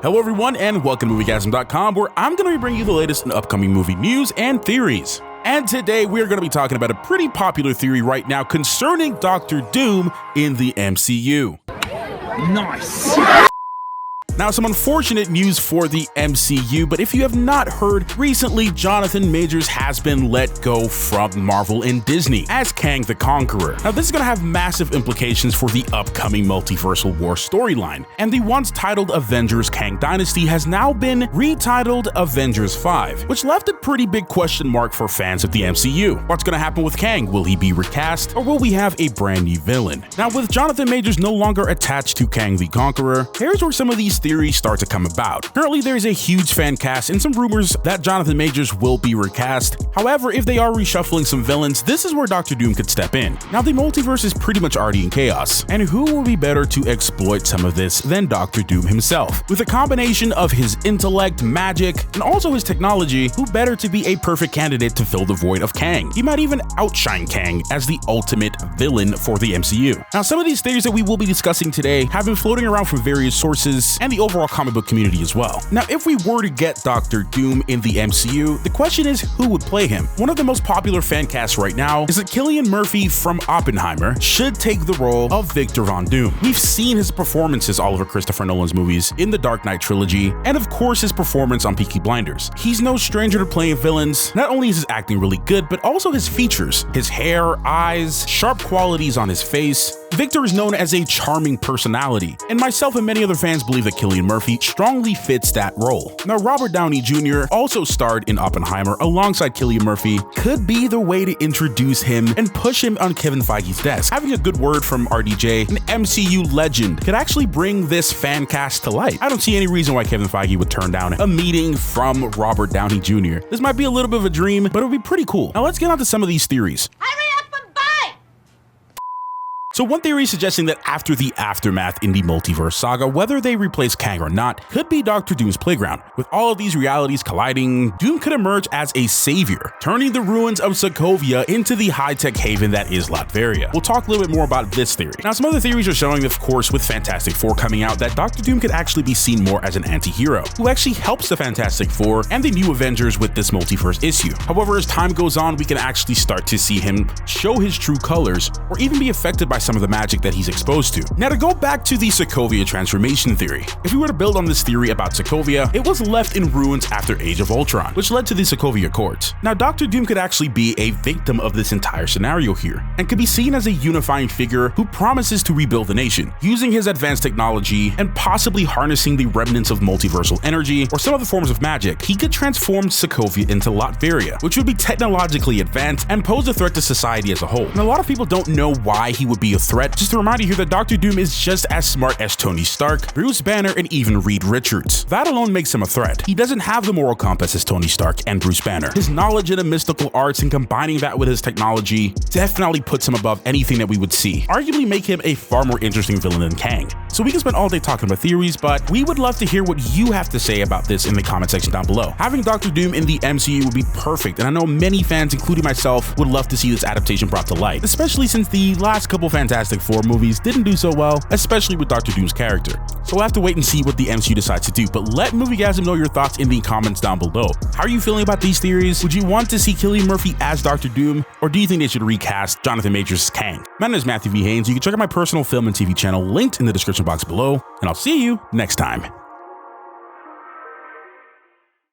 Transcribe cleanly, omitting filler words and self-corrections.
Hello everyone and welcome to MovieGasm.com, where I'm going to be bringing you the latest in upcoming movie news and theories. And today we're going to be talking about a pretty popular theory right now concerning Doctor Doom in the MCU. Nice! Now, some unfortunate news for the MCU, but if you have not heard, recently Jonathan Majors has been let go from Marvel and Disney as Kang the Conqueror. Now, this is going to have massive implications for the upcoming Multiversal War storyline, and the once titled Avengers Kang Dynasty has now been retitled Avengers 5, which left a pretty big question mark for fans of the MCU. What's going to happen with Kang? Will he be recast, or will we have a brand new villain? Now, with Jonathan Majors no longer attached to Kang the Conqueror, here's where some of these theories start to come about. Currently, there's a huge fan cast and some rumors that Jonathan Majors will be recast. However, if they are reshuffling some villains, this is where Doctor Doom could step in. Now, the multiverse is pretty much already in chaos, and who will be better to exploit some of this than Doctor Doom himself? With a combination of his intellect, magic, and also his technology, who better to be a perfect candidate to fill the void of Kang? He might even outshine Kang as the ultimate villain for the MCU. Now, some of these theories that we will be discussing today have been floating around from various sources and the overall comic book community as well. Now, if we were to get Doctor Doom in the MCU, the question is who would play him? One of the most popular fan casts right now is that Cillian Murphy from Oppenheimer should take the role of Victor Von Doom. We've seen his performances all over Christopher Nolan's movies in the Dark Knight trilogy, and of course his performance on Peaky Blinders. He's no stranger to playing villains. Not only is his acting really good, but also his features, his hair, eyes, sharp qualities on his face. Victor is known as a charming personality, and myself and many other fans believe that Cillian Murphy strongly fits that role. Now, Robert Downey Jr. also starred in Oppenheimer alongside Cillian Murphy, could be the way to introduce him and push him on Kevin Feige's desk. Having a good word from RDJ, an MCU legend, could actually bring this fan cast to life. I don't see any reason why Kevin Feige would turn down a meeting from Robert Downey Jr. This might be a little bit of a dream, but it would be pretty cool. Now let's get on to some of these theories. So one theory suggesting that after the aftermath in the multiverse saga, whether they replace Kang or not, could be Doctor Doom's playground. With all of these realities colliding, Doom could emerge as a savior, turning the ruins of Sokovia into the high-tech haven that is Latveria. We'll talk a little bit more about this theory. Now, some other theories are showing, of course, with Fantastic Four coming out, that Doctor Doom could actually be seen more as an anti-hero, who actually helps the Fantastic Four and the new Avengers with this multiverse issue. However, as time goes on, we can actually start to see him show his true colors, or even be affected by some of the magic that he's exposed to. Now, to go back to the Sokovia transformation theory, if we were to build on this theory about Sokovia, it was left in ruins after Age of Ultron, which led to the Sokovia Accords. Now, Doctor Doom could actually be a victim of this entire scenario here, and could be seen as a unifying figure who promises to rebuild the nation, using his advanced technology and possibly harnessing the remnants of multiversal energy or some other forms of magic. He could transform Sokovia into Latveria, which would be technologically advanced and pose a threat to society as a whole. And a lot of people don't know why he would be a threat. Just a reminder here that Doctor Doom is just as smart as Tony Stark, Bruce Banner, and even Reed Richards. That alone makes him a threat. He doesn't have the moral compass as Tony Stark and Bruce Banner. His knowledge in the mystical arts and combining that with his technology definitely puts him above anything that we would see, arguably make him a far more interesting villain than Kang. So we can spend all day talking about theories, but we would love to hear what you have to say about this in the comment section down below. Having Doctor Doom in the MCU would be perfect, and I know many fans, including myself, would love to see this adaptation brought to light, especially since the last couple Fantastic Four movies didn't do so well, especially with Doctor Doom's character. So we'll have to wait and see what the MCU decides to do, but let MovieGasm know your thoughts in the comments down below. How are you feeling about these theories? Would you want to see Cillian Murphy as Doctor Doom, or do you think they should recast Jonathan Majors as Kang? My name is Matthew V. Haynes. You can check out my personal film and TV channel linked in the description box below, and I'll see you next time.